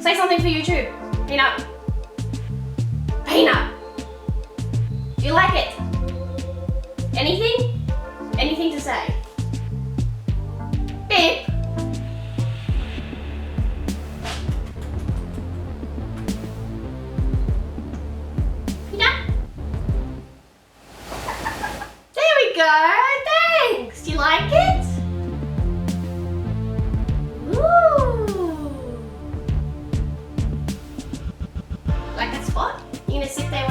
Say something for YouTube. Peanut. Peanut. Do you like it? Anything? Anything to say? Beep. Peanut. There we go. Thanks. Do you like it? Like that spot? You're gonna sit there